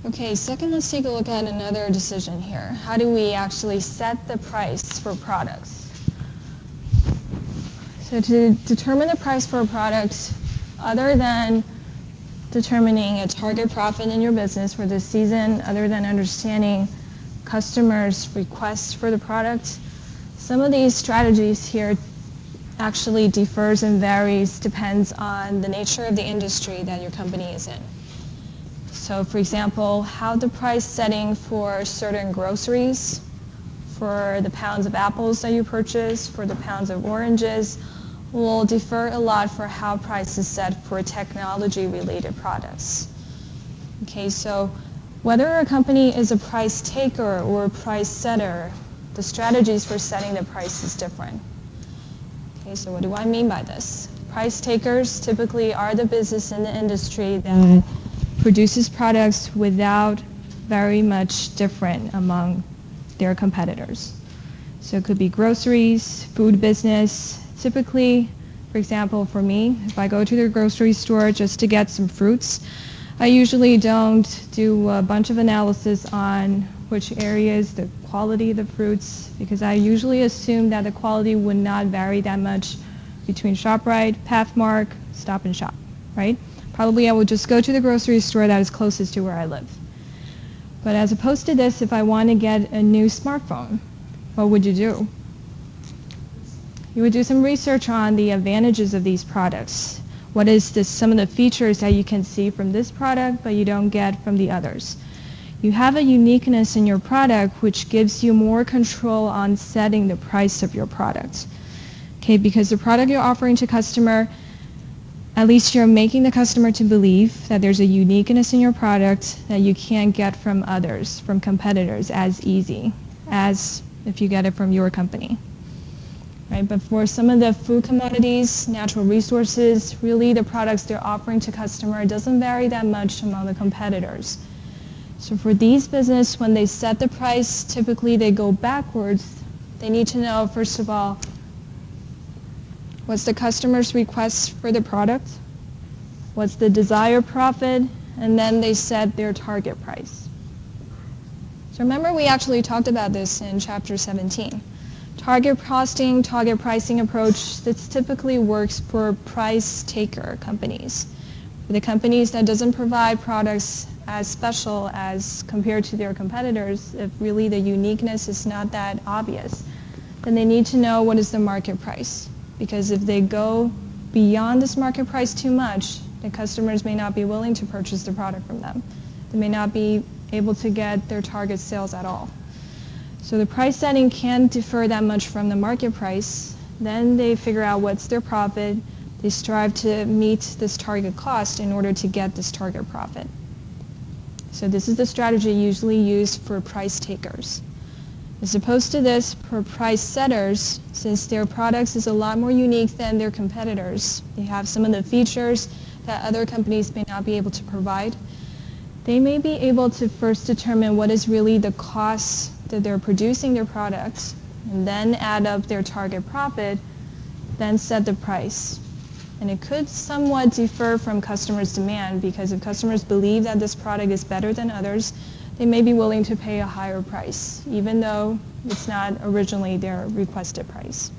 Okay, second, let's take a look at another decision here. How do we actually set the price for products? So to determine the price for a product, other than determining a target profit in your business for this season, other than understanding customers' requests for the product, some of these strategies here actually differs and varies, depends on the nature of the industry that your company is in. So for example, how the price setting for certain groceries, for the pounds of apples that you purchase, for the pounds of oranges, will differ a lot for how price is set for technology-related products. Okay, so whether a company is a price taker or a price setter, the strategies for setting the price is different. Okay, so what do I mean by this? Price takers typically are the business in the industry that produces products without very much different among their competitors. So it could be groceries, food business. Typically, for example, for me, if I go to the grocery store just to get some fruits, I usually don't do a bunch of analysis on which areas, the quality of the fruits, because I usually assume that the quality would not vary that much between ShopRite, Pathmark, Stop and Shop, right? Probably I would just go to the grocery store that is closest to where I live. But as opposed to this, if I want to get a new smartphone, what would you do? You would do some research on the advantages of these products. What is some of the features that you can see from this product but you don't get from the others? You have a uniqueness in your product which gives you more control on setting the price of your product. Okay, because the product you're offering to customer, at least you're making the customer to believe that there's a uniqueness in your product that you can't get from others, from competitors, as easy as if you get it from your company. Right? But for some of the food commodities, natural resources, really the products they're offering to customer doesn't vary that much among the competitors. So for these business, when they set the price, typically they go backwards. They need to know, first of all, what's the customer's request for the product? What's the desired profit? And then they set their target price. So remember we actually talked about this in chapter 17. Target costing, target pricing approach, this typically works for price taker companies. For the companies that doesn't provide products as special as compared to their competitors, if really the uniqueness is not that obvious, then they need to know what is the market price. Because if they go beyond this market price too much, the customers may not be willing to purchase the product from them. They may not be able to get their target sales at all. So the price setting can't differ that much from the market price. Then they figure out what's their profit. They strive to meet this target cost in order to get this target profit. So this is the strategy usually used for price takers. As opposed to this, for price setters, since their products is a lot more unique than their competitors, they have some of the features that other companies may not be able to provide, they may be able to first determine what is really the cost that they're producing their products, and then add up their target profit, then set the price. And it could somewhat differ from customers' demand, because if customers believe that this product is better than others, they may be willing to pay a higher price, even though it's not originally their requested price.